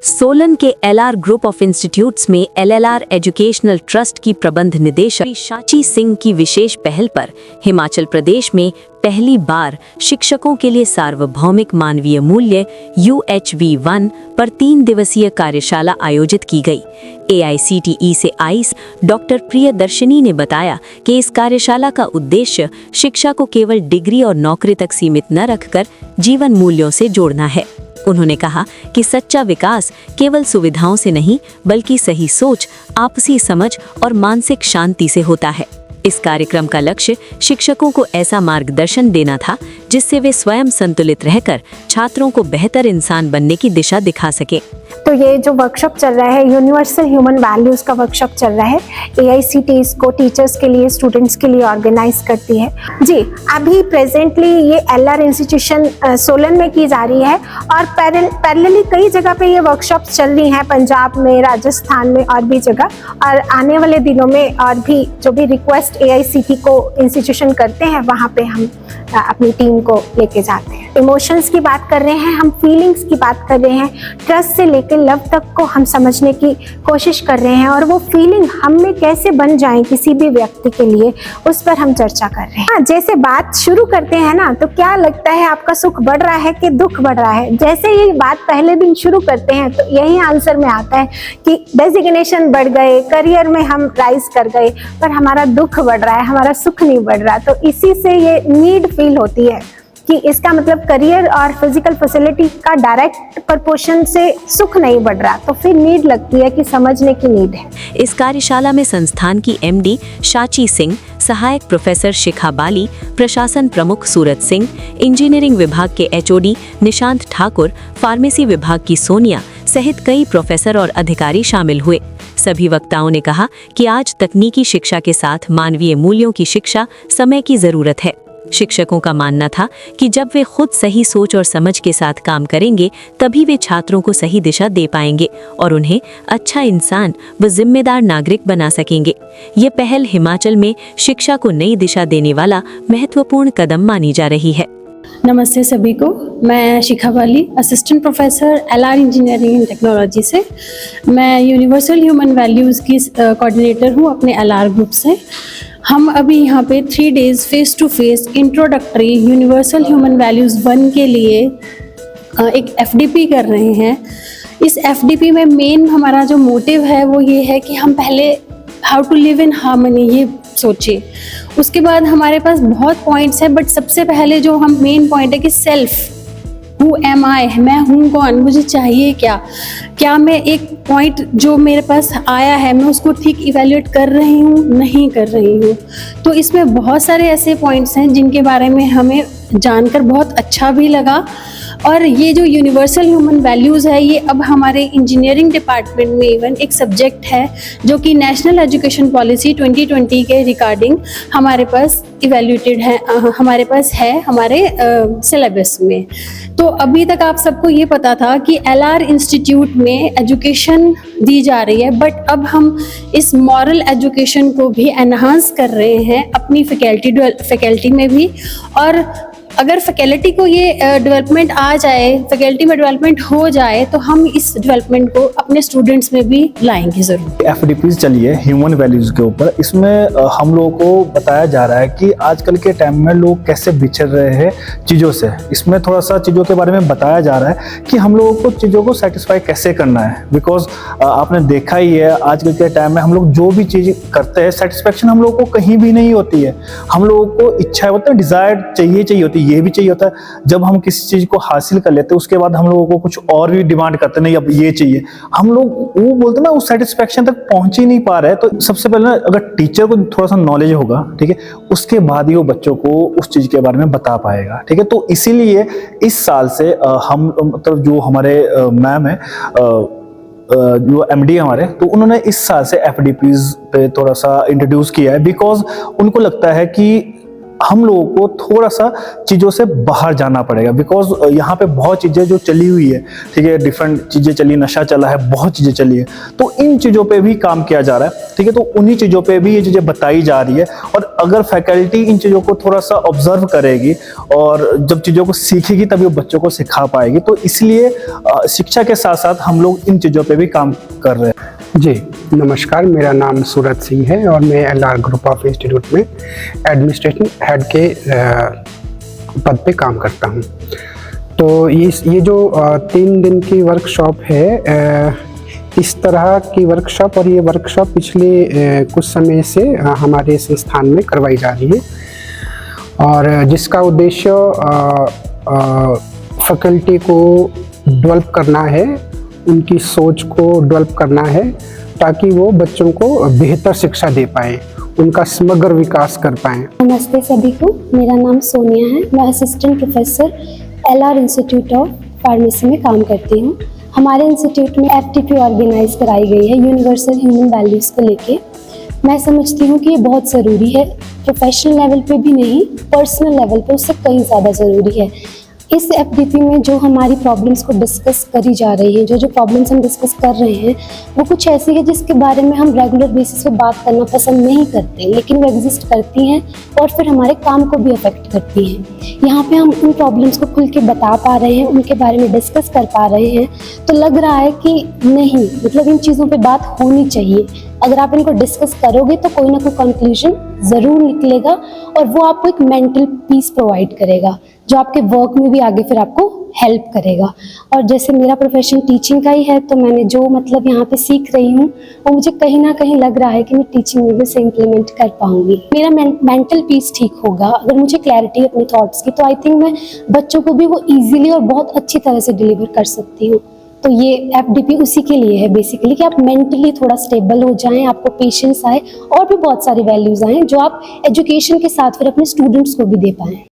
सोलन के LR group of institutes में LLR educational trust की प्रबंध निदेशक शाची सिंह की विशेष पहल पर हिमाचल प्रदेश में पहली बार शिक्षकों के लिए सार्वभौमिक मानवीय मूल्य UHV1 पर 3 दिवसीय कार्यशाला आयोजित की गई। AICTE से आईस डॉक्टर प्रियदर्शनी ने बताया कि इस कार्यशाला का उद्देश्य शिक्षा को केवल डिग्री और नौकरी तक सीमित न रखकर जीवन मूल्यों से जोड़ना है। उन्होंने कहा कि सच्चा विकास केवल सुविधाओं से नहीं बल्कि सही सोच, आपसी समझ और मानसिक शांति से होता है। इस कार्यक्रम का लक्ष्य शिक्षकों को ऐसा मार्गदर्शन देना था जिससे वे स्वयं संतुलित रहकर छात्रों को बेहतर इंसान बनने की दिशा दिखा सके। तो ये जो वर्कशॉप चल रहा है यूनिवर्सल ह्यूमन वैल्यूज़ का वर्कशॉप चल रहा है, AICTE इसको टीचर्स के लिए, स्टूडेंट्स के लिए ऑर्गेनाइज करती है। जी, अभी प्रेजेंटली ये LR इंस्टीट्यूशन सोलन में की जा रही है और पैरेलली कई जगह पे ये वर्कशॉप्स चल रही हैं, पंजाब में, राजस्थान में और भी जगह। और आने वाले दिनों में और भी जो भी रिक्वेस्ट AICTE को इंस्टीट्यूशन करते हैं वहाँ पे हम अपनी टीम को लेके जाते हैं। इमोशंस की बात कर रहे हैं हम, फीलिंग्स की बात कर रहे हैं, ट्रस्ट से लेकर लव तक को हम समझने की कोशिश कर रहे हैं और वो फीलिंग हम में कैसे बन जाए किसी भी व्यक्ति के लिए, उस पर हम चर्चा कर रहे हैं। हाँ, जैसे बात शुरू करते हैं ना, तो क्या लगता है आपका सुख बढ़ रहा है कि दुख बढ़ रहा है? जैसे ये बात पहले दिन शुरू करते हैं तो यही आंसर में आता है कि डेजिग्नेशन बढ़ गए, करियर में हम राइज कर गए, पर हमारा दुख बढ़ रहा है, हमारा सुख नहीं बढ़ रहा। तो इसी से ये नीड फील होती है कि इसका मतलब करियर और फिजिकल फैसिलिटी का डायरेक्ट प्रोपोर्शन से सुख नहीं बढ़ रहा, तो फिर नीड लगती है कि समझने की नीड है। इस कार्यशाला में संस्थान की MD शाची सिंह, सहायक प्रोफेसर शिखा बाली, प्रशासन प्रमुख सूरत सिंह, इंजीनियरिंग विभाग के HOD निशांत ठाकुर, फार्मेसी विभाग की सोनिया सहित कई प्रोफेसर और अधिकारी शामिल हुए। सभी वक्ताओं ने कहा कि आज तकनीकी शिक्षा के साथ मानवीय मूल्यों की शिक्षा समय की जरूरत है। शिक्षकों का मानना था कि जब वे खुद सही सोच और समझ के साथ काम करेंगे तभी वे छात्रों को सही दिशा दे पाएंगे और उन्हें अच्छा इंसान व जिम्मेदार नागरिक बना सकेंगे। ये पहल हिमाचल में शिक्षा को नई दिशा देने वाला महत्वपूर्ण कदम मानी जा रही है। नमस्ते सभी को, मैं Shikha Bali, assistant professor LR engineering and technology से। मैं यूनिवर्सल ह्यूमन वैल्यूज़ की कोऑर्डिनेटर हूँ अपने LR ग्रुप से। हम अभी यहाँ पे 3 days face to face introductory universal human values 1 के लिए एक FDP कर रहे हैं। इस FDP में मेन हमारा जो मोटिव है वो ये है कि हम पहले how to live in harmony ये सोचें। उसके बाद हमारे पास बहुत पॉइंट्स हैं, बट सबसे पहले जो हम मेन पॉइंट है कि सेल्फ, हु एम आई, मैं हूँ कौन, मुझे चाहिए क्या मैं एक पॉइंट जो मेरे पास आया है मैं उसको ठीक इवेल्युएट कर रही हूँ, नहीं कर रही हूँ। तो इसमें बहुत सारे ऐसे पॉइंट्स हैं जिनके बारे में हमें जानकर बहुत अच्छा भी लगा। और ये जो यूनिवर्सल ह्यूमन वैल्यूज़ है ये अब हमारे इंजीनियरिंग डिपार्टमेंट में इवन एक सब्जेक्ट है जो कि नेशनल एजुकेशन पॉलिसी 2020 के रिगार्डिंग हमारे पास इवेल्यूएटेड है, हमारे पास है हमारे सिलेबस में। तो अभी तक आप सबको ये पता था कि LR इंस्टीट्यूट में एजुकेशन दी जा रही है, बट अब हम इस मॉरल एजुकेशन को भी एनहांस कर रहे हैं अपनी फैकल्टी में भी। और अगर फैकल्टी को ये डेवलपमेंट आ जाए, फैकल्टी में डेवलपमेंट हो जाए, तो हम इस डेवलपमेंट को अपने स्टूडेंट्स में भी लाएंगे ज़रूर। FDPs चली है ह्यूमन वैल्यूज़ के ऊपर। इसमें हम लोगों को बताया जा रहा है कि आजकल के टाइम में लोग कैसे बिछड़ रहे हैं चीज़ों से। इसमें थोड़ा सा चीज़ों के बारे में बताया जा रहा है कि हम लोगों को चीज़ों को सेटिस्फाई कैसे करना है। बिकॉज आपने देखा ही है आजकल के टाइम में हम लोग जो भी चीज़ करते हैं सेटिस्फेक्शन हम लोगों को कहीं भी नहीं होती है। हम लोगों को इच्छा होता है, डिज़ायर चाहिए होती है, ये भी चाहिए होता है। जब हम किसी चीज को हासिल कर लेते हैं उसके बाद हम लोगों को कुछ और भी डिमांड करते हैं, नहीं अब ये चाहिए। हम लोग वो बोलते हैं ना, उस सेटिस्फेक्शन तक पहुंच ही नहीं पा रहे। तो सबसे पहले अगर टीचर को थोड़ा सा नॉलेज होगा, ठीक है, उसके बाद ही वो बच्चों को उस चीज के बारे में बता पाएगा, ठीक है। तो इसीलिए इस साल से हम मतलब जो हमारे मैम है जो MD हमारे, तो उन्होंने इस साल से FDPs पे थोड़ा सा इंट्रोड्यूस किया है। बिकॉज उनको लगता है कि हम लोगों को थोड़ा सा चीज़ों से बाहर जाना पड़ेगा, बिकॉज यहाँ पे बहुत चीज़ें जो चली हुई है, ठीक है, डिफरेंट चीज़ें चली, नशा चला है, बहुत चीज़ें चली है, तो इन चीज़ों पे भी काम किया जा रहा है, ठीक है। तो उन्हीं चीज़ों पे भी ये चीज़ें बताई जा रही है, और अगर फैकल्टी इन चीज़ों को थोड़ा सा ऑब्जर्व करेगी और जब चीज़ों को सीखेगी तभी वो बच्चों को सिखा पाएगी। तो इसलिए शिक्षा के साथ साथ हम लोग इन चीज़ों पे भी काम कर रहे हैं। जी नमस्कार, मेरा नाम सूरज सिंह है और मैं एलआर ग्रुप ऑफ इंस्टीट्यूट में एडमिनिस्ट्रेशन हेड के पद पे काम करता हूँ। तो ये जो 3 दिन की वर्कशॉप है, इस तरह की वर्कशॉप और ये वर्कशॉप पिछले कुछ समय से हमारे संस्थान में करवाई जा रही है, और जिसका उद्देश्य फैकल्टी को डेवलप करना है, उनकी सोच को डेवलप करना है, ताकि वो बच्चों को बेहतर शिक्षा दे पाएँ, उनका समग्र विकास कर पाएँ। नमस्ते सभी को, मेरा नाम सोनिया है। मैं assistant professor LR institute of pharmacy में काम करती हूँ। हमारे इंस्टीट्यूट में एफटीपी ऑर्गेनाइज कराई गई है यूनिवर्सल ह्यूमन वैल्यूज़ को लेके। मैं समझती हूँ कि ये बहुत ज़रूरी है, प्रोफेशनल लेवल पे भी नहीं, पर्सनल लेवल पे उससे कहीं ज़्यादा ज़रूरी है। इस एफडीपी में जो हमारी प्रॉब्लम्स को डिस्कस करी जा रही है, जो प्रॉब्लम्स हम डिस्कस कर रहे हैं, वो कुछ ऐसी है जिसके बारे में हम रेगुलर बेसिस पे बात करना पसंद नहीं करते, लेकिन वो एग्जिस्ट करती हैं और फिर हमारे काम को भी अफेक्ट करती हैं। यहाँ पे हम उन प्रॉब्लम्स को खुल के बता पा रहे हैं, उनके बारे में डिस्कस कर पा रहे हैं, तो लग रहा है कि नहीं, मतलब इन चीज़ों पर बात होनी चाहिए। अगर आप इनको डिस्कस करोगे तो कोई ना कोई कंक्लूजन ज़रूर निकलेगा, और वो आपको एक मेंटल पीस प्रोवाइड करेगा, जो आपके वर्क में भी आगे फिर आपको हेल्प करेगा। और जैसे मेरा प्रोफेशन टीचिंग का ही है, तो मैंने जो मतलब यहाँ पे सीख रही हूँ, वो मुझे कहीं ना कहीं लग रहा है कि मैं टीचिंग में भी उसे इम्प्लीमेंट कर पाऊँगी। मेरा मेंटल पीस ठीक होगा अगर मुझे क्लैरिटी अपने थॉट्स की, तो आई थिंक मैं बच्चों को भी वो ईजिली और बहुत अच्छी तरह से डिलीवर कर सकती हूँ। तो ये एफडीपी उसी के लिए है बेसिकली, कि आप मेंटली थोड़ा स्टेबल हो जाएं, आपको पेशेंस आए और भी बहुत सारी वैल्यूज़ आएँ जो आप एजुकेशन के साथ फिर अपने स्टूडेंट्स को भी दे पाएँ।